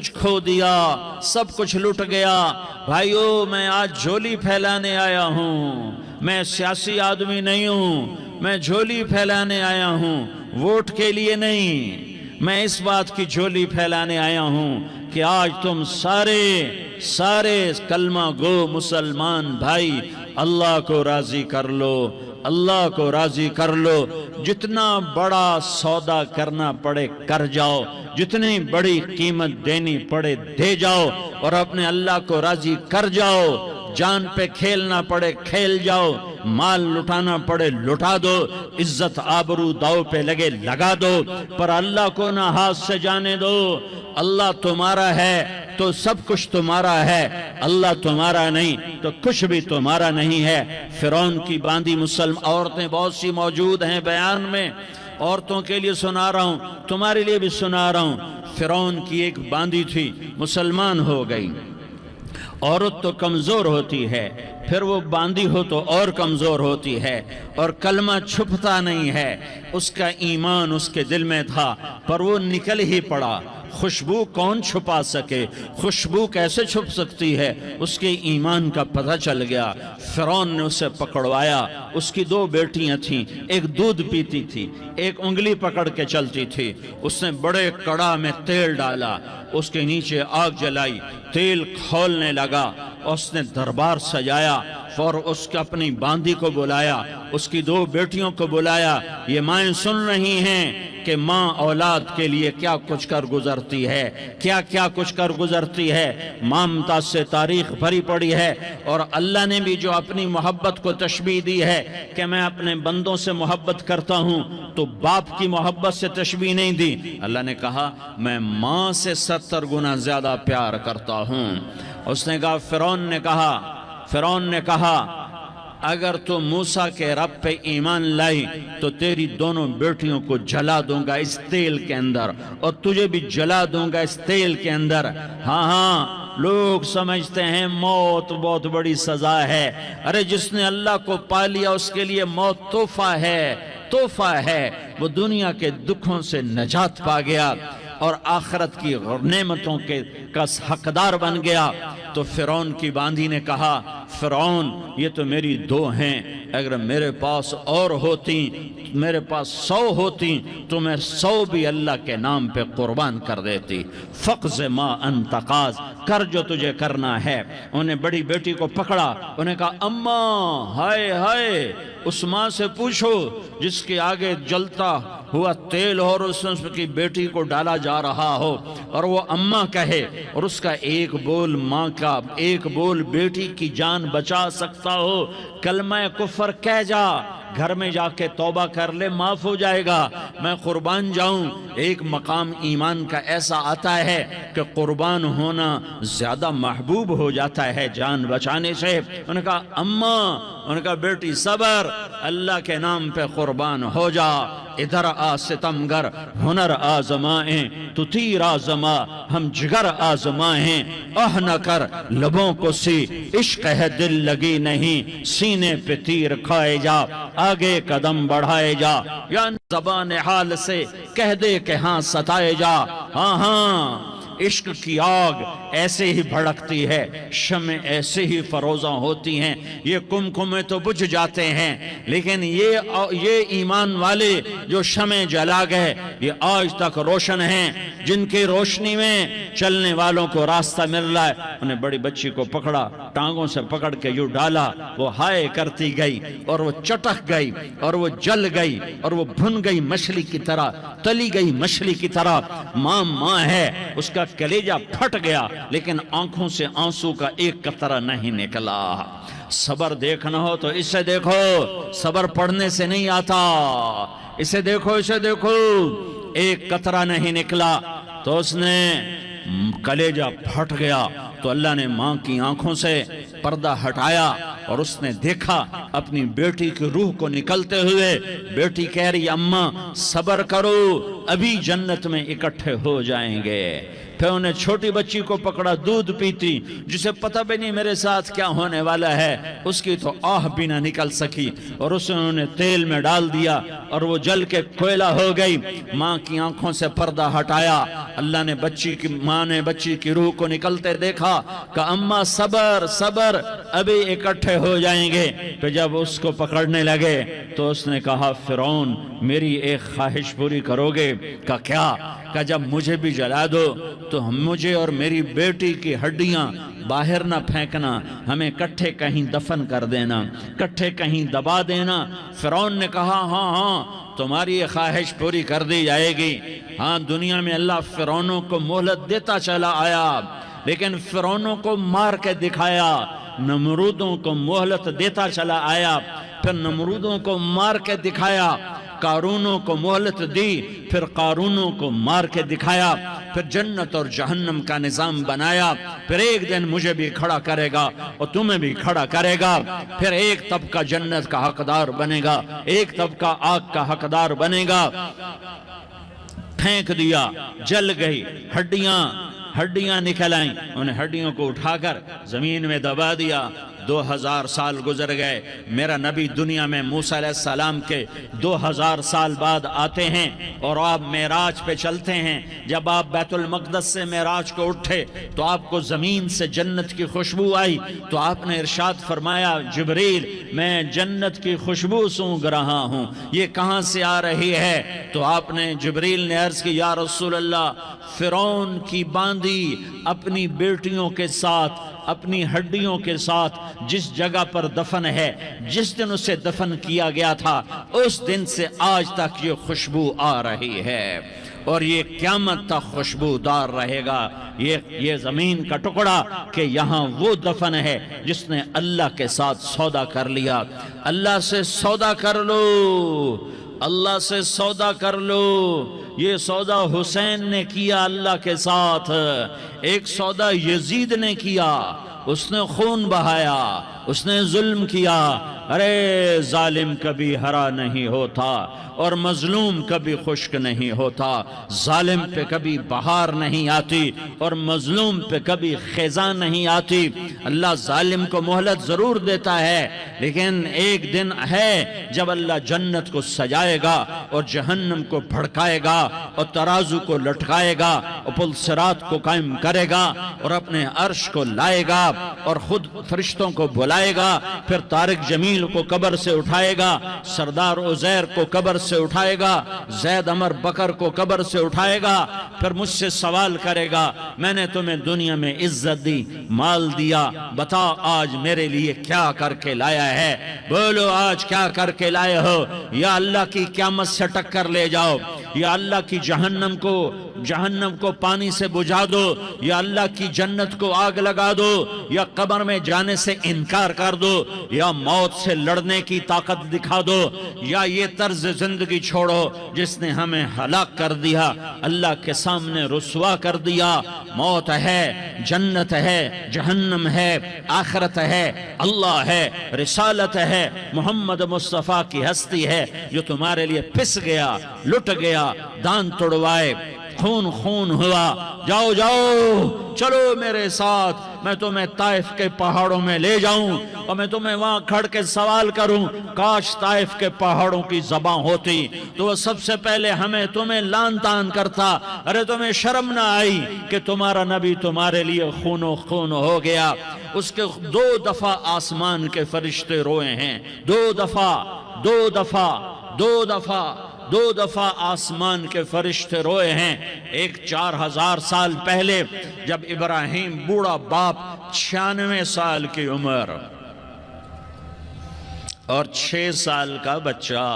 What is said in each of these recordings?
کچھ کھو دیا، سب کچھ لٹ گیا۔ بھائیو میں آج جھولی پھیلانے آیا ہوں، میں سیاسی آدمی نہیں ہوں، میں جھولی پھیلانے آیا ہوں، ووٹ کے لیے نہیں۔ میں اس بات کی جھولی پھیلانے آیا ہوں کہ آج تم سارے کلمہ گو مسلمان بھائی اللہ کو راضی کر لو، اللہ کو راضی کر لو۔ جتنا بڑا سودا کرنا پڑے کر جاؤ، جتنی بڑی قیمت دینی پڑے دے جاؤ، اور اپنے اللہ کو راضی کر جاؤ۔ جان پہ کھیلنا پڑے کھیل جاؤ، مال لٹانا پڑے لٹا دو، عزت آبرو داؤ پہ لگے لگا دو، پر اللہ کو نہ ہاتھ سے جانے دو۔ اللہ تمہارا ہے تو سب کچھ تمہارا ہے، اللہ تمہارا نہیں تو کچھ بھی تمہارا نہیں ہے۔ فرعون کی باندھی مسلم عورتیں بہت سی موجود ہیں بیان میں، عورتوں کے لیے سنا رہا ہوں، تمہارے لیے بھی سنا رہا ہوں۔ فرعون کی ایک باندھی تھی، مسلمان ہو گئی۔ عورت تو کمزور ہوتی ہے، پھر وہ باندھی ہو تو اور کمزور ہوتی ہے، اور کلمہ چھپتا نہیں ہے۔ اس کا ایمان اس کے دل میں تھا، پر وہ نکل ہی پڑا۔ خوشبو کون چھپا سکے؟ خوشبو کیسے چھپ سکتی ہے؟ اس کے ایمان کا پتہ چل گیا۔ فرعون نے اسے پکڑوایا۔ اس کی 2 بیٹیاں تھیں، ایک دودھ پیتی تھی، ایک انگلی پکڑ کے چلتی تھی۔ اس نے بڑے کڑا میں تیل ڈالا، اس کے نیچے آگ جلائی، تیل کھولنے لگا، اس نے دربار سجایا، اور اس کے اپنی باندھی کو بلایا، اس کی 2 بیٹیوں کو بلایا۔ یہ مائیں سن رہی ہیں کہ ماں اولاد کے لیے کیا کچھ کر گزرتی ہے، کیا کچھ کر گزرتی ہے۔ ماں ممتاز سے تاریخ بھری پڑی ہے، اور اللہ نے بھی جو اپنی محبت کو تشبیہ دی ہے کہ میں اپنے بندوں سے محبت کرتا ہوں، تو باپ کی محبت سے تشبیہ نہیں دی۔ اللہ نے کہا میں ماں سے 70 گنا زیادہ پیار کرتا ہوں۔ اس نے کہا فرعون نے کہا اگر تو موسیٰ کے رب پہ ایمان لائی تو تیری دونوں بیٹیوں کو جلا دوں گا اس تیل کے اندر، اور تجھے بھی جلا دوں گا اس تیل کے اندر۔ ہاں لوگ سمجھتے ہیں موت بہت بڑی سزا ہے۔ ارے جس نے اللہ کو پا لیا اس کے لیے موت تحفہ ہے۔ وہ دنیا کے دکھوں سے نجات پا گیا اور آخرت کی نعمتوں کا حقدار بن گیا۔ تو فرعون کی باندھی نے کہا فرعون یہ تو میری 2 ہیں، اگر میرے پاس اور ہوتی، میرے پاس 100 ہوتی تو میں 100 بھی اللہ کے نام پہ قربان کر دیتی۔ فقض ما انت قاض، کر جو تجھے کرنا ہے۔ انہیں بڑی بیٹی کو پکڑا، انہیں کہا اماں ہائے اس ماں سے پوچھو جس کے آگے جلتا ہوا تیل ہو اور اس کی بیٹی کو ڈالا جا رہا ہو، اور وہ اماں کہے، اور اس کا ایک بول ماں کا، ایک بول بیٹی کی جان بچا سکتا ہو۔ کلمہ کفر کہہ جا، گھر میں جا کے توبہ کر لے، معاف ہو جائے گا۔ میں قربان جاؤں۔ ایک مقام ایمان کا ایسا آتا ہے کہ قربان ہونا زیادہ محبوب ہو جاتا ہے جان بچانے سے۔ انہوں نے کہا اماں، انہوں نے کہا بیٹی صبر، اللہ کے نام پہ قربان ہو جا۔ ادھر آ ستمگر، ہنر آزمائیں تو تیر آزما، ہم جگر آزمائیں نہ کر لبوں کو سی، عشق ہے دل لگی نہیں، سینے پہ تیر کھائے جا، آگے قدم بڑھائے جا، یا زبان حال سے کہہ دے کہ ہاں ستائے جا۔ ہاں عشق کی آگ ایسے ہی بھڑکتی ہے، شمع ایسے ہی فروزاں ہوتی ہیں، یہ کمکمے تو بجھ جاتے ہیں، لیکن یہ ایمان والے جو شمع جلا گئے یہ آج تک روشن ہیں، جن کی روشنی میں چلنے والوں کو راستہ مل رہا ہے۔ انہیں بڑی بچی کو پکڑا، ٹانگوں سے پکڑ کے یوں ڈالا، وہ ہائے کرتی گئی اور وہ چٹک گئی اور وہ جل گئی اور وہ بھن گئی مچھلی کی طرح، تلی گئی مچھلی کی طرح۔ ماں ہے، اس کا کلیجہ پھٹ گیا، لیکن آنکھوں سے آنسو کا ایک قطرہ نہیں نکلا۔ صبر دیکھنا ہو تو اسے دیکھو، صبر پڑھنے سے نہیں آتا، اسے دیکھو ایک قطرہ نہیں نکلا تو اس نے کلیجہ پھٹ گیا۔ تو اللہ نے ماں کی آنکھوں سے پردہ ہٹایا اور اس نے دیکھا اپنی بیٹی کی روح کو نکلتے ہوئے۔ بیٹی کہہ رہی اماں صبر کرو، ابھی جنت میں اکٹھے ہو جائیں گے۔ پھر انہیں چھوٹی بچی کو پکڑا دودھ پیتی، جسے پتہ بھی نہیں میرے ساتھ کیا ہونے والا ہے، اس کی تو آہ بھی نہ نکل سکی، اور اسے انہوں نے تیل میں ڈال دیا اور وہ جل کے کوئلہ ہو گئی۔ ماں کی آنکھوں سے پردہ ہٹایا، اللہ نے ماں نے بچی کی روح کو نکلتے دیکھا کہ اماں صبر صبر، ابھی اکٹھے ہو جائیں گے۔ پھر جب اس کو پکڑنے لگے تو اس نے کہا فرعون میری ایک خواہش پوری کرو گے؟ کہ کیا؟ کہ جب مجھے بھی جلا دو تو مجھے اور میری بیٹی کی ہڈیاں باہر نہ پھینکنا، ہمیں کٹھے کہیں دفن کر دینا، کٹھے کہیں دبا دینا۔ فرعون نے کہا ہاں ہاں تمہاری یہ خواہش پوری کر دی جائے گی۔ ہاں دنیا میں اللہ فرعونوں کو مہلت دیتا چلا آیا، لیکن فرعونوں کو مار کے دکھایا، نمرودوں کو مہلت دیتا چلا آیا، پھر نمرودوں کو مار کے دکھایا، قارونوں کو مہلت دی، پھر قارونوں کو مار کے دکھایا، پھر جنت اور جہنم کا نظام بنایا، پھر ایک دن مجھے بھی کھڑا کرے گا اور تمہیں بھی کھڑا کرے گا، پھر ایک طبقہ جنت کا حقدار بنے گا، ایک طبقہ آگ کا حقدار بنے گا۔ پھینک دیا، جل گئی، ہڈیاں نکل آئیں، انہیں ہڈیوں کو اٹھا کر زمین میں دبا دیا۔ 2000 سال گزر گئے، میرا نبی دنیا میں موسیٰ علیہ السلام کے 2000 سال بعد آتے ہیں اور آپ معراج پہ چلتے ہیں۔ جب آپ بیت المقدس سے معراج کو اٹھے تو آپ کو زمین سے جنت کی خوشبو آئی، تو آپ نے ارشاد فرمایا جبریل میں جنت کی خوشبو سونگ رہا ہوں، یہ کہاں سے آ رہی ہے؟ تو آپ نے جبریل نے عرض کی یا رسول اللہ فرعون کی باندی اپنی بیٹیوں کے ساتھ، اپنی ہڈیوں کے ساتھ جس جگہ پر دفن ہے، جس دن اسے دفن کیا گیا تھا اس دن سے آج تک یہ خوشبو آ رہی ہے، اور یہ قیامت تک خوشبودار رہے گا۔ یہ زمین کا ٹکڑا کہ یہاں وہ دفن ہے جس نے اللہ کے ساتھ سودا کر لیا۔ اللہ سے سودا کر لو، اللہ سے سودا کر لو۔ یہ سودا حسین نے کیا اللہ کے ساتھ، ایک سودا یزید نے کیا، اس نے خون بہایا، اس نے ظلم کیا۔ ارے ظالم کبھی ہرا نہیں ہوتا اور مظلوم کبھی خشک نہیں ہوتا، ظالم پہ کبھی بہار نہیں آتی اور مظلوم پہ کبھی خزاں نہیں آتی۔ اللہ ظالم کو مہلت ضرور دیتا ہے، لیکن ایک دن ہے جب اللہ جنت کو سجائے گا اور جہنم کو بھڑکائے گا اور ترازو کو لٹکائے گا اور پل صراط کو قائم کرے گا اور اپنے عرش کو لائے گا اور خود فرشتوں کو بلائے گا، پھر طارق جمیل کو قبر سے اٹھائے گا، سردار عزیر کو قبر سے اٹھائے گا، زید عمر بکر کو قبر سے اٹھائے گا، پھر مجھ سے سوال کرے گا میں نے تمہیں دنیا میں عزت دی، مال دیا، بتا آج میرے لیے کیا کر کے لایا ہے؟ بولو آج کیا کر کے لائے ہو؟ یا اللہ کی قیامت سے ٹکر لے جاؤ، یا اللہ کی جہنم کو پانی سے بجھا دو، یا اللہ کی جنت کو آگ لگا دو، یا قبر میں جانے سے انکار کر دو، یا موت سے لڑنے کی طاقت دکھا دو، یا یہ طرز زندگی چھوڑو جس نے ہمیں ہلاک کر دیا، اللہ کے سامنے رسوا کر دیا۔ موت ہے، جنت ہے، جہنم ہے، آخرت ہے، اللہ ہے، رسالت ہے، محمد مصطفیٰ کی ہستی ہے جو تمہارے لیے پس گیا، لٹ گیا، دان توڑوائے، خون ہوا۔ جاؤ چلو میرے ساتھ، میں تمہیں طائف کے پہاڑوں میں لے جاؤں اور میں تمہیں وہاں کھڑ کے سوال کروں، کاش طائف کے پہاڑوں کی زبان ہوتی تو وہ سب سے پہلے تمہیں لان تان کرتا۔ ارے تمہیں شرم نہ آئی کہ تمہارا نبی تمہارے لیے خون ہو گیا؟ اس کے 2 دفعہ آسمان کے فرشتے روئے ہیں، 2 دفعہ آسمان کے فرشتے روئے ہیں۔ ایک 4000 سال پہلے جب ابراہیم بوڑھا باپ 96 سال کی عمر اور 6 سال کا بچہ،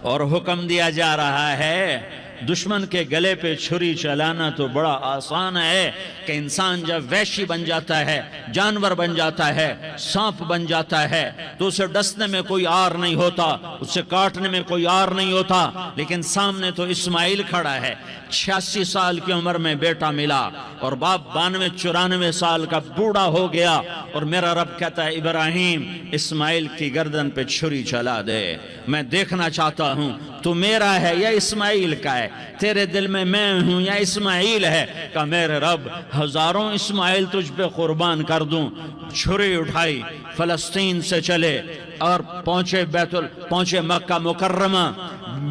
اور حکم دیا جا رہا ہے دشمن کے گلے پہ چھری چلانا تو بڑا آسان ہے کہ انسان جب وحشی بن جاتا ہے، جانور بن جاتا ہے، سانپ بن جاتا ہے تو اسے ڈسنے میں کوئی آر نہیں ہوتا، اسے کاٹنے میں کوئی آر نہیں ہوتا، لیکن سامنے تو اسماعیل کھڑا ہے، 86 سال کی عمر میں بیٹا ملا اور باپ 92-94 سال کا بوڑھا ہو گیا، اور میرا رب کہتا ہے ابراہیم اسماعیل کی گردن پہ چھری چلا دے، میں دیکھنا چاہتا ہوں تو میرا ہے یا اسماعیل کا ہے؟ تیرے دل میں ہوں یا اسماعیل ہے؟ کہا میرے رب ہزاروں اسماعیل تجھ پہ قربان کر دوں۔ چھری اٹھائی، فلسطین سے چلے اور پہنچے مکہ مکرمہ۔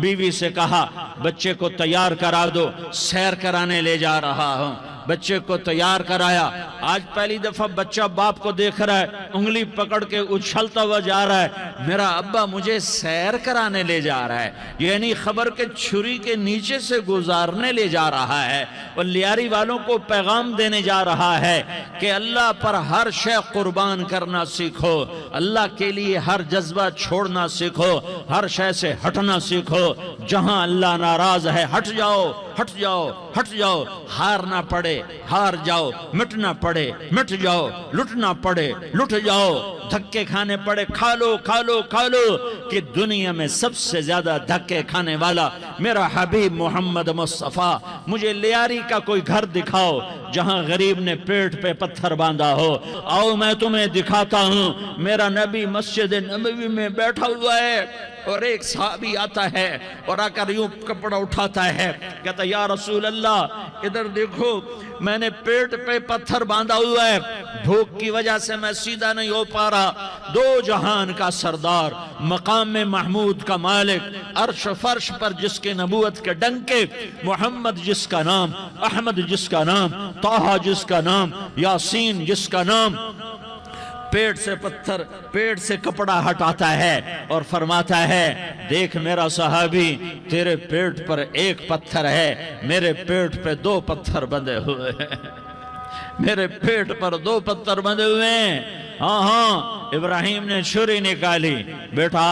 بیوی سے کہا بچے کو تیار کرا دو، سیر کرانے لے جا رہا ہوں۔ بچے کو تیار کرایا۔ آج پہلی دفعہ بچہ باپ کو دیکھ رہا ہے، انگلی پکڑ کے اچھلتا ہوا جا رہا ہے، میرا ابا مجھے سیر کرانے لے جا رہا ہے، یعنی خبر کے چھری کے نیچے سے گزارنے لے جا رہا ہے۔ اور لیاری والوں کو پیغام دینے جا رہا ہے کہ اللہ پر ہر شے قربان کرنا سیکھو، اللہ کے لیے ہر جذبہ چھوڑنا سیکھو، ہر شے سے ہٹنا سیکھو۔ جہاں اللہ ناراض ہے ہٹ جاؤ، ہٹ جاؤ، ہٹ جاؤ۔ ہار نہ پڑے ہار جاؤ، مٹنا پڑے مٹ جاؤ، لٹنا پڑے لٹ جاؤ، دھکے کھانے پڑے کھا لو کھا لو کھا لو۔ کہ دنیا میں سب سے زیادہ دھکے کھانے والا میرا حبیب محمد مصطفیٰ۔ مجھے لیاری کا کوئی گھر دکھاؤ جہاں غریب نے پیٹ پہ پتھر باندھا ہو، آؤ میں تمہیں دکھاتا ہوں۔ میرا نبی مسجد نبوی میں بیٹھا ہوا ہے اور ایک صحابی آتا ہے اور آ کر یوں کپڑا اٹھاتا ہے، کہتا یا رسول اللہ ادھر دیکھو، میں نے پیٹ پہ پتھر باندھا ہوا ہے، بھوک کی وجہ سے میں سیدھا نہیں ہو پا رہا۔ دو جہان کا سردار، مقام محمود کا مالک، عرش فرش پر جس کے نبوت کے ڈنکے، محمد جس کا نام، احمد جس کا نام، طٰہٰ جس کا نام، یاسین جس کا نام، پیٹ سے پتھر، پیٹ سے کپڑا ہٹاتا ہے اور فرماتا ہے دیکھ میرا صحابی، تیرے پیٹ پر ایک پتھر ہے، میرے پیٹ پہ دو پتھر بندھے ہوئے ہیں، میرے پیٹ پر دو پتھر بندھے ہوئے ہیں۔ ہاں ہاں ابراہیم نے چھری نکالی، بیٹا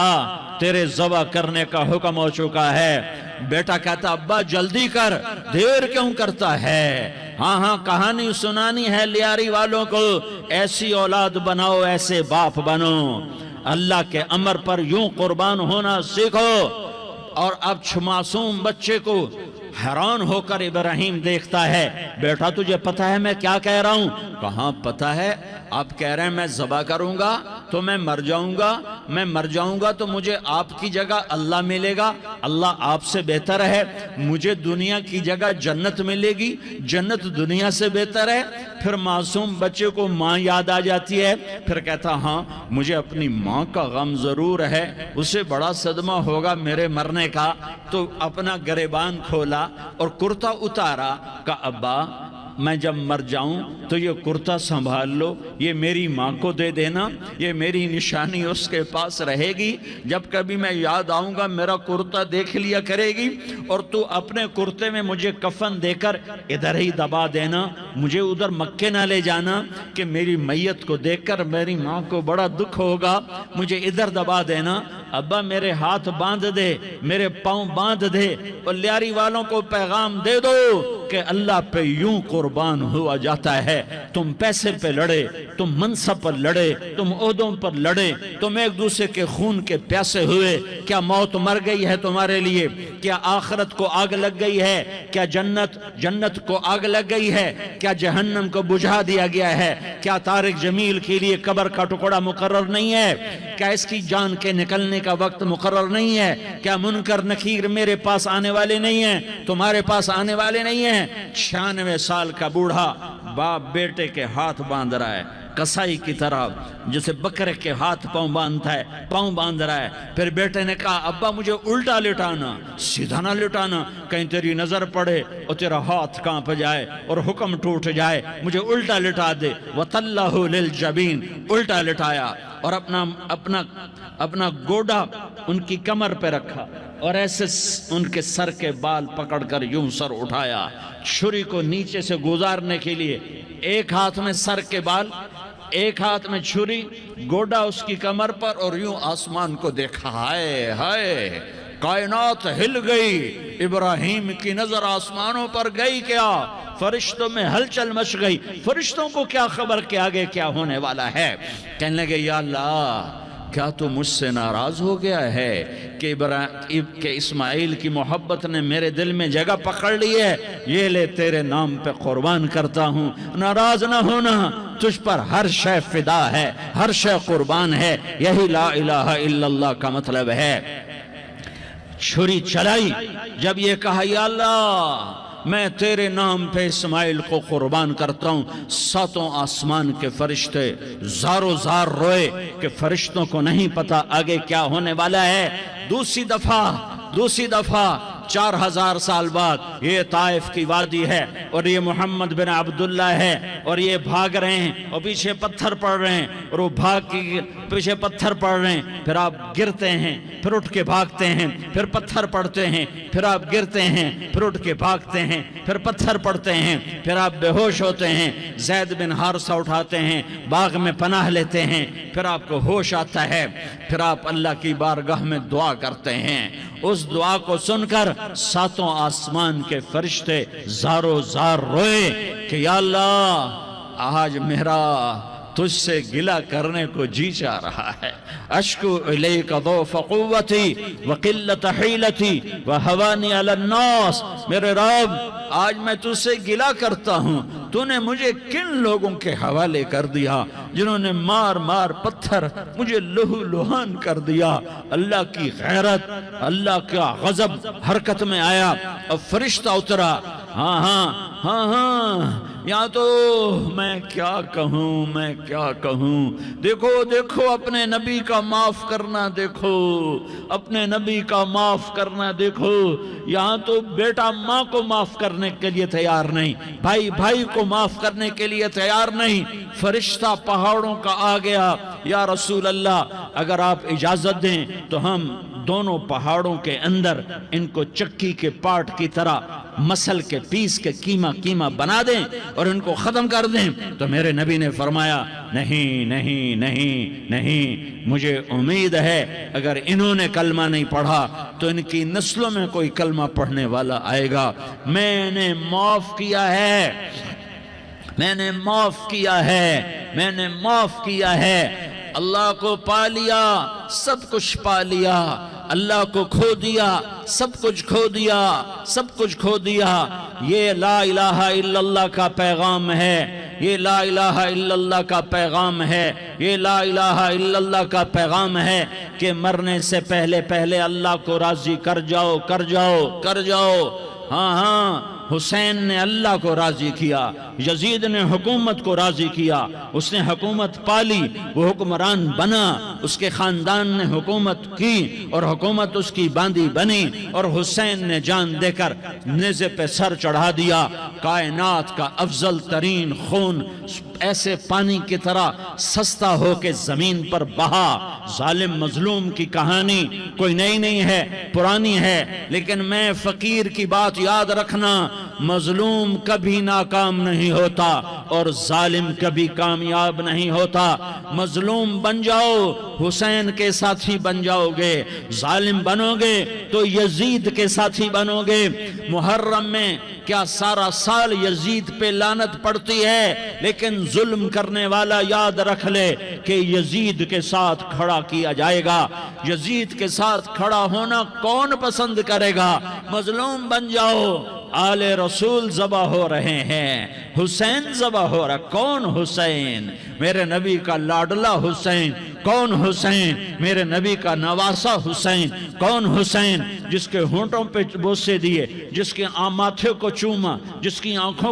تیرے ذبح کرنے کا حکم ہو چکا ہے۔ بیٹا کہتا ابا جلدی کر، دیر کیوں کرتا ہے؟ ہاں ہاں کہانی سنانی ہے لیاری والوں کو، ایسی اولاد بناؤ، ایسے باپ بنو، اللہ کے امر پر یوں قربان ہونا سیکھو۔ اور اب معصوم بچے کو حیران ہو کر ابراہیم دیکھتا ہے، بیٹا تجھے پتہ ہے میں کیا کہہ رہا ہوں؟ کہاں پتہ ہے، آپ کہہ رہے ہیں میں ذبح کروں گا تو میں مر جاؤں گا، میں مر جاؤں گا تو مجھے آپ کی جگہ اللہ ملے گا، اللہ آپ سے بہتر ہے، مجھے دنیا کی جگہ جنت ملے گی، جنت دنیا سے بہتر ہے۔ پھر معصوم بچے کو ماں یاد آ جاتی ہے، پھر کہتا ہاں مجھے اپنی ماں کا غم ضرور ہے، اسے بڑا صدمہ ہوگا میرے مرنے کا۔ تو اپنا گریبان کھولا اور کرتا اتارا، کہا ابا میں جب مر جاؤں تو یہ کرتا سنبھال لو، یہ میری ماں کو دے دینا، یہ میری نشانی اس کے پاس رہے گی، جب کبھی میں یاد آؤں گا میرا کرتا دیکھ لیا کرے گی، اور تو اپنے کرتے میں مجھے کفن دے کر ادھر ہی دبا دینا، مجھے ادھر مکے نہ لے جانا کہ میری میت کو دیکھ کر میری ماں کو بڑا دکھ ہوگا، مجھے ادھر دبا دینا۔ ابا میرے ہاتھ باندھ دے، میرے پاؤں باندھ دے، اور لیاری والوں کو پیغام دے دو کہ اللہ پہ یوں قربان ہوا جاتا ہے۔ تم پیسے پہ لڑے، تم منصب پر لڑے، تم عہدوں پر لڑے، تم ایک دوسرے کے خون کے پیاسے ہوئے، کیا موت مر گئی ہے تمہارے لیے؟ کیا آخرت کو آگ لگ گئی ہے؟ کیا جنت کو آگ لگ گئی ہے؟ کیا جہنم کو بجھا دیا گیا ہے؟ کیا طارق جمیل کے لیے قبر کا ٹکڑا مقرر نہیں ہے؟ کیا اس کی جان کے نکلنے کا وقت مقرر نہیں ہے؟ کیا منکر نکیر میرے پاس آنے والے نہیں ہیں، تمہارے پاس آنے والے نہیں ہیں؟ 96 سال کا بوڑھا باپ بیٹے کے ہاتھ باندھ رہا ہے، کسائی کی طرح جسے بکرے کے ہاتھ پاؤں باندھتا ہے، پاؤں باندھ رہا ہے۔ پھر بیٹے نے کہا ابا مجھے الٹا لٹانا، سیدھا نہ لٹانا، کہیں تیری نظر پڑے اور تیرا ہاتھ کانپ جائے اور حکم ٹوٹ جائے، مجھے الٹا لٹا دے۔ وَطَلَّهُ لِلْجَبِينَ، الٹا لٹایا اور اپنا گوڑا ان کی کمر پہ رکھا اور ایسے ان کے سر کے بال پکڑ کر یوں سر اٹھایا، چھری کو نیچے سے گزارنے کے لیے، ایک ہاتھ میں سر کے بال، ایک ہاتھ میں چھری، گوڑا اس کی کمر پر، اور یوں آسمان کو دیکھا۔ ہائے ہائے کائنات ہل گئی، ابراہیم کی نظر آسمانوں پر گئی، کیا فرشتوں میں ہلچل مچ گئی، فرشتوں کو کیا خبر کہ آگے کیا ہونے والا ہے؟ کہنے لگے یا اللہ کیا تو مجھ سے ناراض ہو گیا ہے کہ اسماعیل کی محبت نے میرے دل میں جگہ پکڑ لی ہے؟ یہ لے تیرے نام پہ قربان کرتا ہوں، ناراض نہ ہونا، تجھ پر ہر شے فدا ہے، ہر شے قربان ہے، یہی لا الہ الا اللہ کا مطلب ہے۔ چھری چلائی، جب یہ کہا یا اللہ میں تیرے نام پہ اسماعیل کو قربان کرتا ہوں، ساتوں آسمان کے فرشتے زارو زار روئے کہ فرشتوں کو نہیں پتا آگے کیا ہونے والا ہے۔ دوسری دفعہ 4000 سال بعد یہ طائف کی وادی ہے اور یہ محمد بن عبداللہ ہے اور یہ بھاگ رہے ہیں اور پیچھے پتھر پڑ رہے ہیں اور وہ بھاگ کے پیچھے پتھر پڑ رہے ہیں، پھر آپ گرتے ہیں پھر اٹھ کے بھاگتے ہیں، پھر پتھر پڑتے ہیں، پھر آپ گرتے ہیں پھر اٹھ کے بھاگتے ہیں، پھر پتھر پڑتے ہیں، پھر آپ بے ہوش ہوتے ہیں، زید بن حارثہ اٹھاتے ہیں، باغ میں پناہ لیتے ہیں، پھر آپ کو ہوش آتا ہے، پھر آپ اللہ کی بارگاہ میں دعا کرتے ہیں۔ اس دعا کو سن کر ساتوں آسمان کے فرشتے زارو زار روئے کہ یا اللہ آج میرا تجھ سے گلہ کرنے کو جی چاہ رہا ہے۔ اشکو الیک ضعف قوتی وقلت حیلتی وہوانی علی الناس، میرے رب آج میں تجھ سے گلہ کرتا ہوں، تو نے مجھے کن لوگوں کے حوالے کر دیا جنہوں نے مار مار پتھر مجھے لہو لہان کر دیا۔ اللہ کی غیرت، اللہ کا غضب حرکت میں آیا، اب فرشتہ اترا۔ ہاں یہاں تو میں کیا کہوں، دیکھو اپنے نبی کا معاف کرنا، دیکھو اپنے نبی کا معاف کرنا، دیکھو یہاں تو بیٹا ماں کو معاف کرنے کے لیے تیار نہیں، بھائی کو معاف کرنے کے لیے تیار نہیں۔ فرشتہ پہاڑوں کا آ گیا، یا رسول اللہ اگر آپ اجازت دیں تو ہم دونوں پہاڑوں کے اندر ان کو چکی کے پاٹ کی طرح مسل کے پیس کے کیما بنا دیں اور ان کو ختم کر دیں۔ تو میرے نبی نے فرمایا نہیں، مجھے امید ہے اگر انہوں نے کلمہ نہیں پڑھا تو ان کی نسلوں میں کوئی کلمہ پڑھنے والا آئے گا۔ میں نے معاف کیا ہے، اللہ کو پا لیا، سب کچھ پا لیا، اللہ کو کھو دیا، سب کچھ کھو دیا۔ یہ لا الہ الا اللہ کا پیغام ہے، یہ لا الہ الا اللہ کا پیغام ہے، یہ لا الہ الا اللہ کا پیغام ہے کہ مرنے سے پہلے اللہ کو راضی کر جاؤ۔ ہاں حسین نے اللہ کو راضی کیا، یزید نے حکومت کو راضی کیا، اس نے حکومت پالی، وہ حکمران بنا، اس کے خاندان نے حکومت کی اور حکومت اس کی باندھی بنی، اور حسین نے جان دے کر نیزے پہ سر چڑھا دیا۔ کائنات کا افضل ترین خون ایسے پانی کی طرح سستا ہو کے زمین پر بہا۔ ظالم مظلوم کی کہانی کوئی نئی نہیں ہے، پرانی ہے، لیکن میں فقیر کی بات یاد رکھنا، مظلوم کبھی ناکام نہیں ہوتا اور ظالم کبھی کامیاب نہیں ہوتا۔ مظلوم بن جاؤ حسین کے ساتھی بن جاؤ گے، ظالم بنو گے تو یزید کے ساتھی بنو گے۔ محرم میں کیا سارا سال یزید پہ لعنت پڑتی ہے، لیکن ظلم کرنے والا یاد رکھ لے کہ یزید کے ساتھ کھڑا کیا جائے گا۔ یزید کے ساتھ کھڑا ہونا کون پسند کرے گا؟ مظلوم بن جاؤ۔ آل رسول ذبح ہو رہے ہیں، حسین ذبح ہو رہا۔ کون حسین؟ میرے نبی کا لاڈلا حسین۔ کون حسین؟ میرے نبی کا نواسہ حسین۔ کون حسین؟ جس کے ہونٹوں پہ بوسے دیے، جس کے ماتھے کو چوما، جس کی آنکھوں